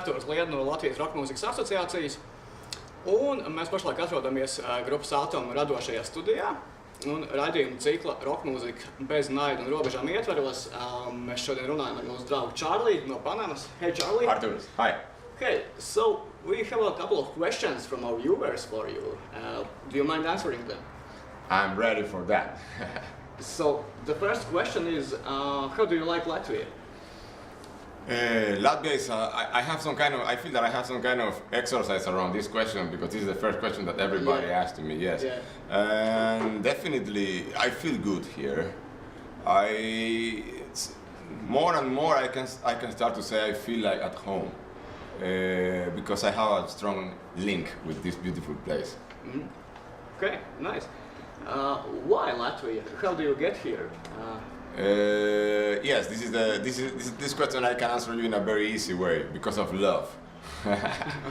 Artūrs Lieda no Latvijas Rokmūzikas Asociācijas. Un mēs pašlaik atrodamies grupas Atomu radošajā studijā. Un raidījuma cikla Rokmūzika bez naida un robežām ietvaros. Mēs šodien runājam ar mūsu draugu Charlie no Panamas. Hey Charlie. Artūrs, hi. Okay, so we have a couple of questions from our viewers for you. Do you mind answering them? I'm ready for that. So the first question is, how do you like Latvia? Latvia is, I feel that I have some kind of exercise around this question because this is the first question that everybody asks to me, yes. Yeah. And definitely, I feel good here. More and more I can start to say I feel like at home because I have a strong link with this beautiful place. Mm-hmm. Okay, nice. Why Latvia? How do you get here? Yes, this question I can answer you in a very easy way because of love.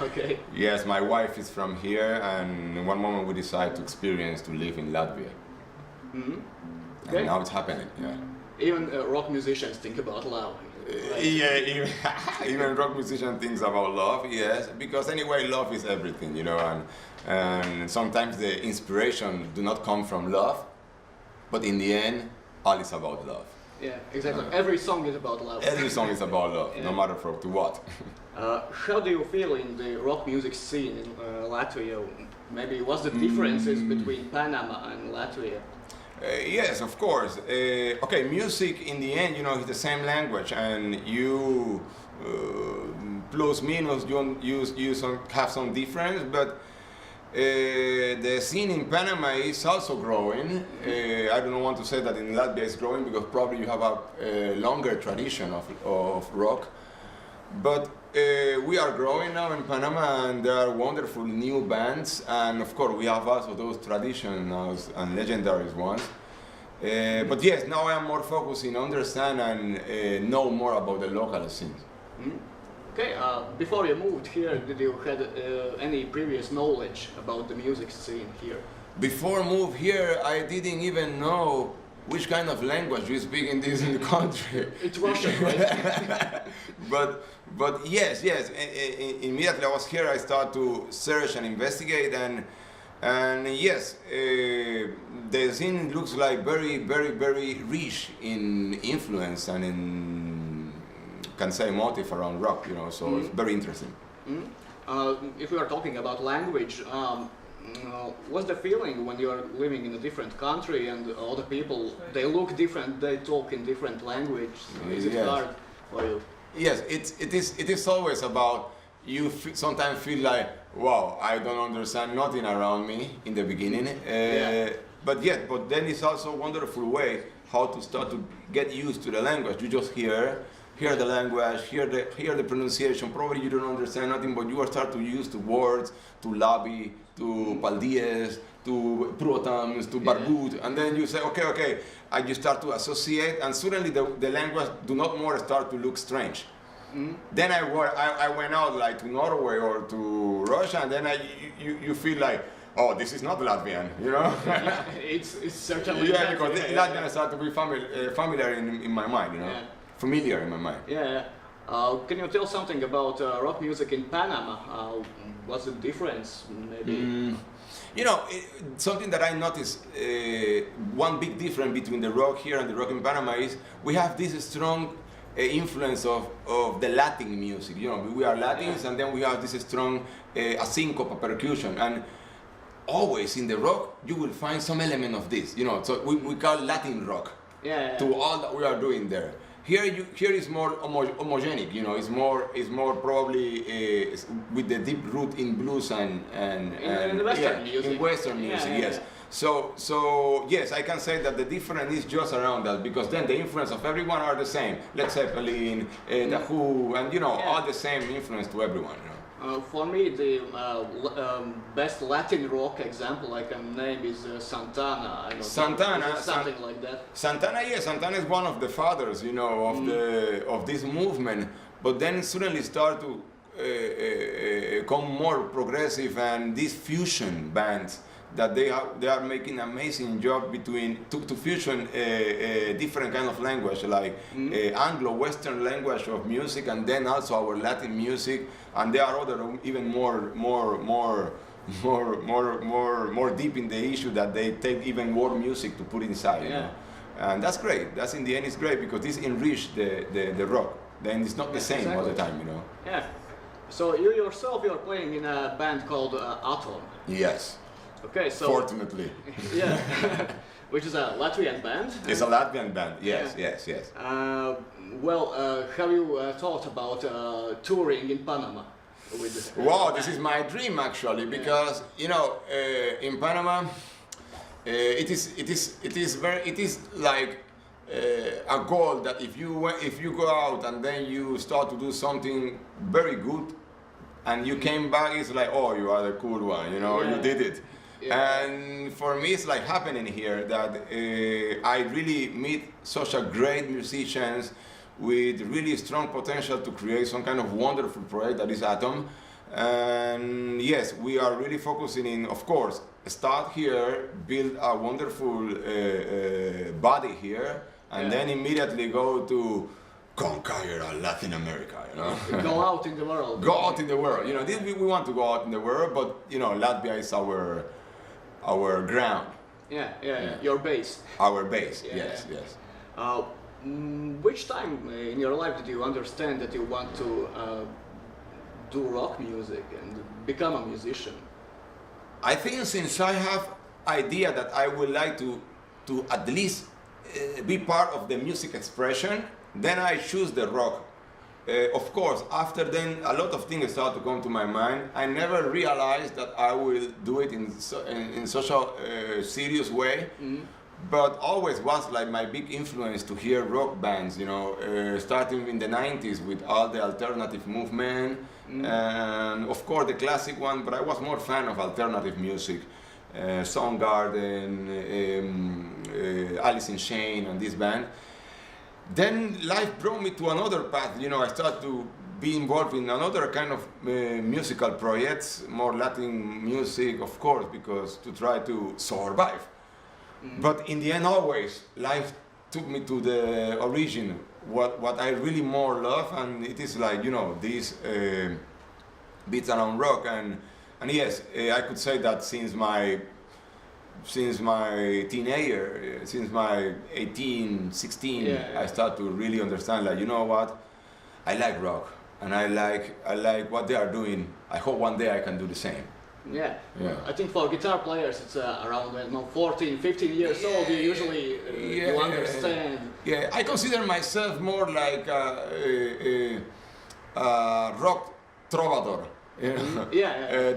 Okay. Yes, my wife is from here, and in one moment we decided to live in Latvia. Mm-hmm. Okay. And now it's happening. Yeah. Even rock musicians think about love. Right? Yeah, even rock musician thinks about love. Yes, because anyway, love is everything, you know, and sometimes the inspiration do not come from love, but in the end, all is about love. Yeah, exactly. Every song is about love. Every song is about love, Yeah. no matter to what. How do you feel in the rock music scene in Latvia? Maybe what's the differences between Panama and Latvia? Yes, of course. Okay, music in the end, you know, is the same language, and you plus minus you have some difference, but the scene in Panama is also growing. I don't want to say that in Latvia it's growing because probably you have a longer tradition of rock, but we are growing now in Panama, and there are wonderful new bands, and of course we have also those traditional and legendary ones. But yes, now I am more focused in understand and know more about the local scenes. Mm-hmm. Okay, before you moved here, did you had any previous knowledge about the music scene here? Before move here, I didn't even know which kind of language we speak in this country. It's Russian, right? But yes, immediately I was here, I started to search and investigate, and yes, the scene looks like very rich in influence and in, can say, motive around rock, you know, so it's very interesting. If we are talking about language, what's the feeling when you are living in a different country and all the people, they look different, they talk in different language? Is it hard for you? Yes, it is always about, you sometimes feel like, wow, I don't understand nothing around me in the beginning. But then it's also a wonderful way how to start to get used to the language. You just hear the language, hear the pronunciation. Probably you don't understand nothing, but you are start to use the words, to labi, to paldies, to protams, to barbut, and then you say, okay, and you start to associate, and suddenly the language do not more start to look strange. Then I went out like to Norway or to Russia, and then you feel like, oh, this is not Latvian, you know? Yeah, it's certainly yeah, because Latvian start to be familiar in my mind, you know? Yeah. Familiar in my mind. Yeah. Can you tell something about rock music in Panama? What's the difference, maybe? You know, something that I noticed, one big difference between the rock here and the rock in Panama is we have this strong influence of the Latin music. You know, we are Latins, and then we have this strong syncope percussion, and always in the rock you will find some element of this. You know, so we call Latin rock to all that we are doing there. Here is more homogenic. You know, it's more probably with the deep root in blues and in Western music. In Western music, yes. So yes, I can say that the difference is just around that, because then the influence of everyone are the same. Led Zeppelin, The Who, and you know, all the same influence to everyone. You know. For me, the best Latin rock example I can name is Santana. I don't Santana, know, something like that. Santana, yes, Santana is one of the fathers, you know, of this movement. But then suddenly start to become more progressive, and these fusion bands that they are making an amazing job to fusion different kind of language, like Anglo-Western language of music, and then also our Latin music, and there are other even more deep in the issue that they take even more music to put inside. You know? And that's great. That's in the end it's great because this enrich the rock. Then it's not the same all the time, you know. Yeah. So you yourself, you're playing in a band called Atom. Yes. Okay, so... Fortunately. Yeah. Which is a Latvian band. It's a Latvian band, yes, yes. Have you thought about touring in Panama? Wow, this is my dream actually, because you know, in Panama, it is like a goal that if you go out and then you start to do something very good, and you came back, it's like, oh, you are the cool one, you know, you did it. Yeah. And for me, it's like happening here that I really meet such a great musicians with really strong potential to create some kind of wonderful project that is Atom. And yes, we are really focusing in, of course, start here, build a wonderful body here, and then immediately go to conquer Latin America, you know. Go out in the world. Go out in the world. You know, we want to go out in the world, but you know, Latvia is our ground. Yeah. Your base. Our base. Yes. Which time in your life did you understand that you want to do rock music and become a musician? I think since I have idea that I would like to at least be part of the music expression, then I choose the rock. Of course, after then a lot of things start to come to my mind. I never realized that I will do it in such a serious way. But always was like my big influence to hear rock bands, you know, starting in the 90s with all the alternative movement, and of course the classic one, but I was more fan of alternative music, Soundgarden, Alice in Chains and this band. Then life brought me to another path, you know, I started to be involved in another kind of musical projects, more Latin music, of course, because to try to survive. But in the end, always, life took me to the origin, what I really more love, and it is like, you know, these beats around rock, and yes, I could say that since my teenager, since my 18, 16, I start to really understand, like, you know what, I like rock, and I like what they are doing. I hope one day I can do the same. Yeah. I think for guitar players it's around 14, 15 years old. You usually you understand. Yeah, I consider myself more like a rock trovador. You know?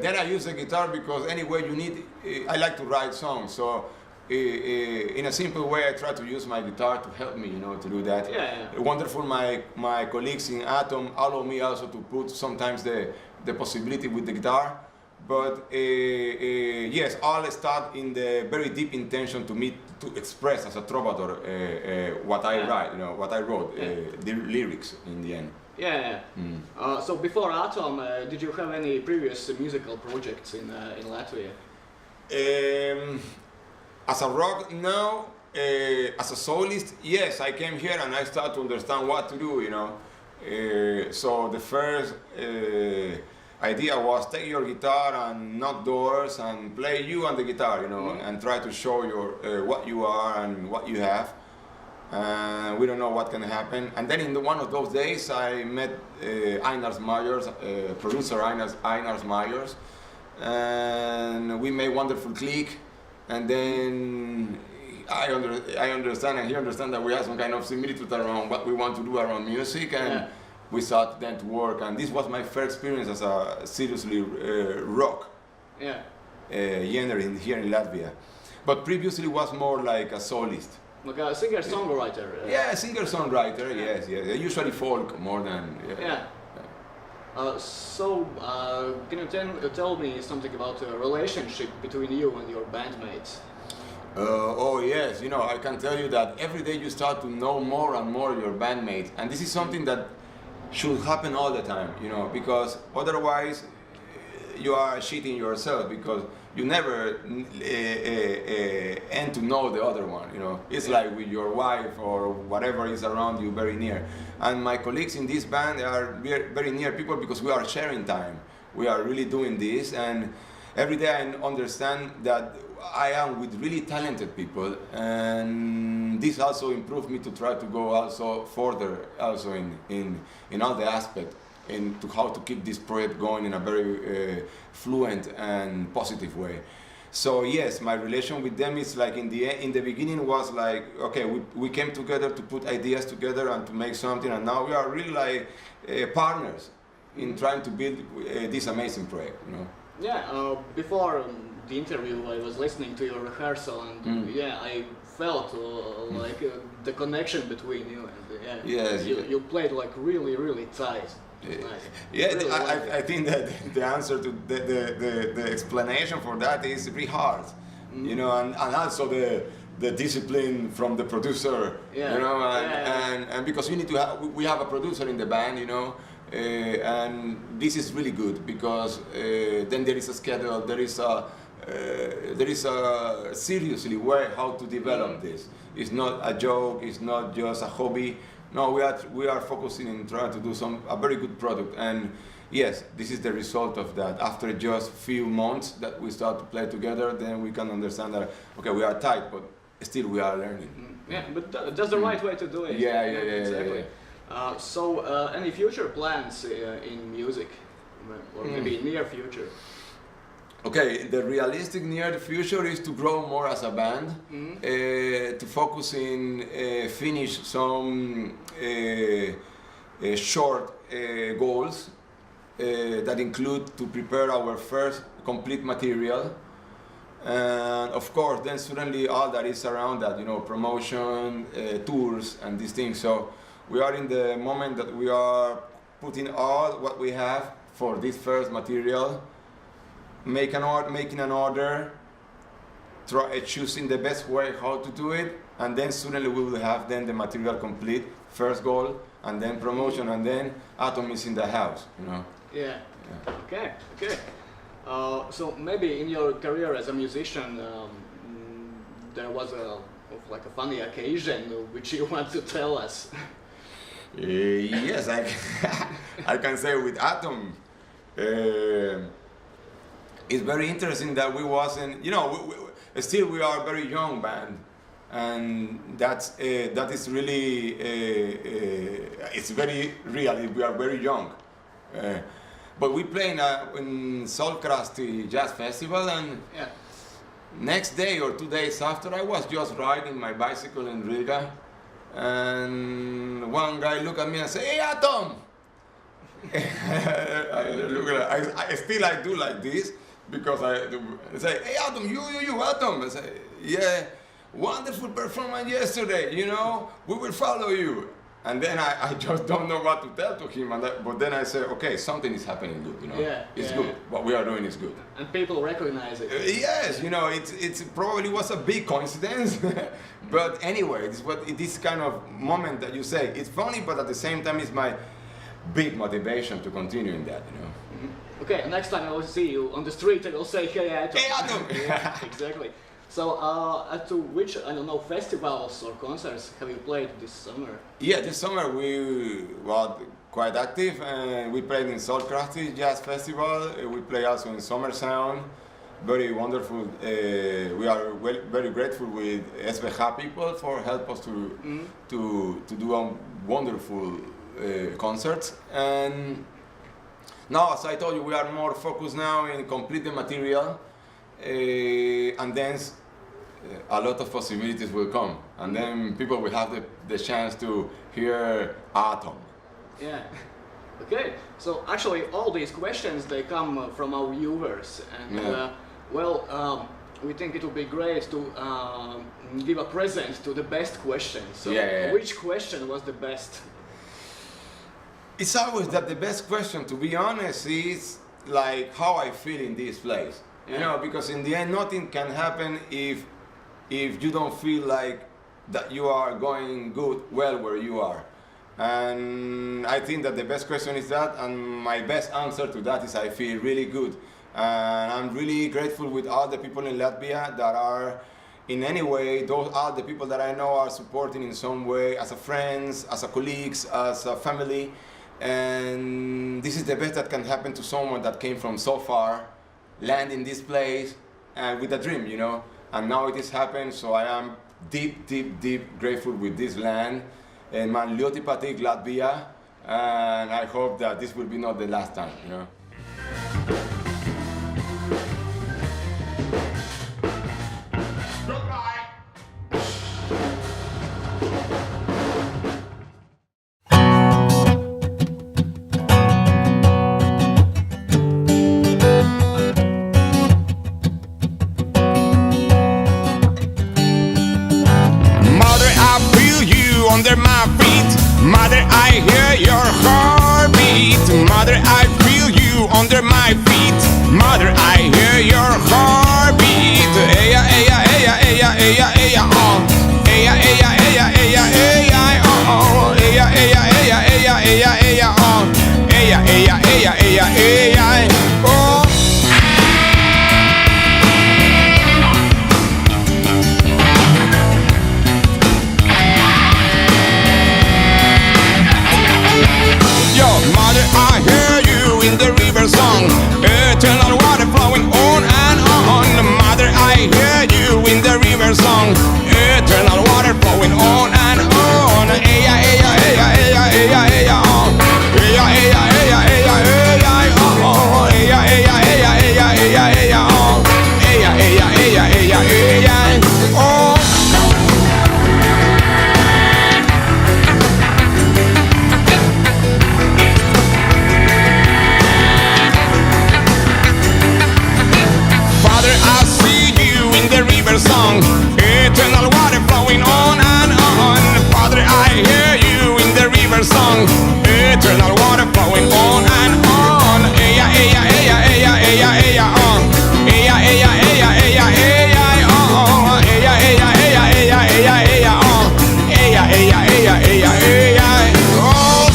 Then I use the guitar because anyway you need. I like to write songs, so in a simple way I try to use my guitar to help me, you know, to do that. Wonderful. My colleagues in Atom allow me also to put sometimes the possibility with the guitar. But yes, all start in the very deep intention to me to express as a trovador what I write, you know, what I wrote, the lyrics in the end. So before Atom, did you have any previous musical projects in Latvia? As a rock, no. As a soloist, yes, I came here and I started to understand what to do, you know. So the first idea was take your guitar and knock doors and play you on the guitar, you know, and try to show your what you are and what you have. We don't know what can happen. And then in one of those days, I met Einars Myers, producer Einars Myers, and we made wonderful click. And then I understand and he understands that we have some kind of similitude around what we want to do around music, and we started then to work, and this was my first experience as a seriously rock genre here in Latvia. But previously was more like a soloist. Like a singer-songwriter. Yeah, singer-songwriter, yes. Usually folk more than... Can you tell me something about the relationship between you and your bandmates? Oh yes, you know, I can tell you that every day you start to know more and more your bandmates, and this is something that should happen all the time, you know, because otherwise you are cheating yourself, because you never end to know the other one. You know, it's like with your wife or whatever is around you very near. And my colleagues in this band are very near people, because we are sharing time. We are really doing this, and every day I understand that I am with really talented people, and this also improved me to try to go also further, also in all the aspects, into how to keep this project going in a very fluent and positive way. So yes, my relation with them is like in the beginning was like, okay, we came together to put ideas together and to make something, and now we are really like partners in trying to build this amazing project. You know. Yeah. Before the interview, I was listening to your rehearsal, and yeah, I felt like the connection between you, and yes, you played like really tight. Nice. Yeah, really I think that the answer to the explanation for that is really hard, you know, and also the discipline from the producer, you know, and because we have a producer in the band, you know, and this is really good, because then there is a schedule, there is a seriously way how to develop this. It's not a joke, it's not just a hobby. No, we are focusing in trying to do a very good product, and yes, this is the result of that. After just few months that we start to play together, then we can understand that, okay, we are tight, but still we are learning. Yeah, but that's the right way to do it. Yeah, exactly. So, any future plans in music, or maybe near future? Okay, the realistic near future is to grow more as a band, to focus in finish some short goals that include to prepare our first complete material, and of course then certainly all that is around that, you know, promotion, tours and these things. So we are in the moment that we are putting all what we have for this first material, making an order, choosing the best way how to do it, and then suddenly we will have then the material complete, first goal, and then promotion, and then Atom is in the house, you know. Yeah. Okay. So maybe in your career as a musician, there was a funny occasion which you want to tell us. Yes, I can say with Atom. It's very interesting that we wasn't, you know, still we are a very young band, and that is really, it's very real. We are very young, but we play in Soul Krusty Jazz Festival, and next day or 2 days after, I was just riding my bicycle in Riga, and one guy looked at me and said, "Hey, Atom!" I do like this. Because I say, "Hey, Atom, you, Atom." I say, "Yeah, wonderful performance yesterday, you know, we will follow you." And then I just don't know what to tell to him, but then I say, okay, something is happening good, you know, it's good, what we are doing is good. And people recognize it. Yes, you know, it's probably was a big coincidence, but anyway, it's this kind of moment that you say, it's funny, but at the same time, it's my big motivation to continue in that, you know. Okay, next time I will see you on the street, I will say, "Hey, Atom." Hey, Atom! Yeah, exactly. So, to which, I don't know, festivals or concerts have you played this summer? Yeah, this summer we were quite active, and we played in Soul Krusty Jazz Festival. We play also in Summer Sound. Very wonderful. We are very grateful with SVH people for help us to do a wonderful concerts. And now, as I told you, we are more focused now in complete the material, and then a lot of possibilities will come, and then people will have the chance to hear Atom. Yeah. Okay. So actually, all these questions, they come from our viewers, and we think it would be great to give a present to the best question. So, which question was the best? It's always that the best question, to be honest, is like how I feel in this place. You know, because in the end, nothing can happen if you don't feel like that you are going well where you are. And I think that the best question is that, and my best answer to that is I feel really good And I'm really grateful with all the people in Latvia that are in any way, those are the people that I know are supporting in some way, as a friends, as a colleagues, as a family. And this is the best that can happen to someone that came from so far, land in this place, and with a dream, you know. And now it has happened, so I am deep, deep, deep grateful with this land. And man ļoti patīk Latvia, and I hope that this will be not the last time, you know. Under my feet, mother, I hear your heartbeat. Mother, I feel you under my feet. Mother, I hear your heartbeat. Eya, eya, eya, eya, eya, eya, oh. Eya, eya, eya, eya, eya, oh. Eya, eya, eya, eya, eya, eya, oh. Eya, eya, eya, eya, eya, oh. Mother, I hear you in the river song, eternal water flowing on and on. Mother, I hear you in the river song, eternal water flowing on and on. Eya, eya, eya, eya, eya, eya, oh. Eya, eya, eya, eya, eya, oh. Eya, eya, eya, eya, eya, eya, oh. Eya, eya, eya, eya, eya, oh. Song, eternal water flowing on and on. Father, I hear you in the river song, eternal water flowing on and on. Eya, eya, eya, eya, eya, eya, oh. Eya, eya, eya, eya, eya, oh. Eya, eya, eya, eya, eya, eya, oh. Eya, eya, eya, eya, eya, oh.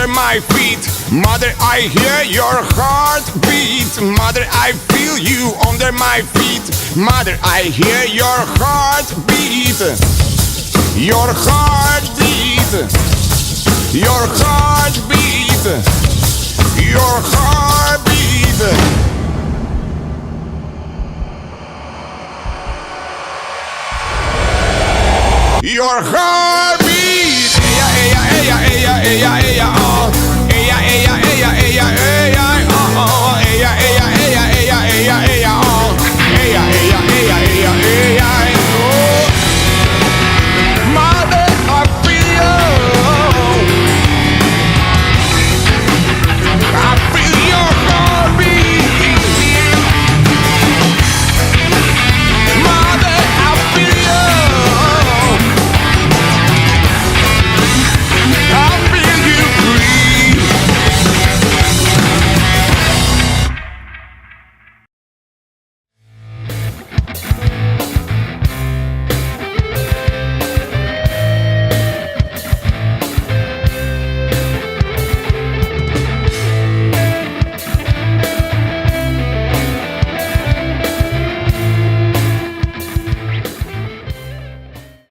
My feet, mother, I hear your heartbeat. Mother, I feel you under my feet. Mother, I hear your heartbeat. Your heartbeat. Your heartbeat. Your heartbeat. Your heartbeat. Eya, eya, eya, eya, eya, eya.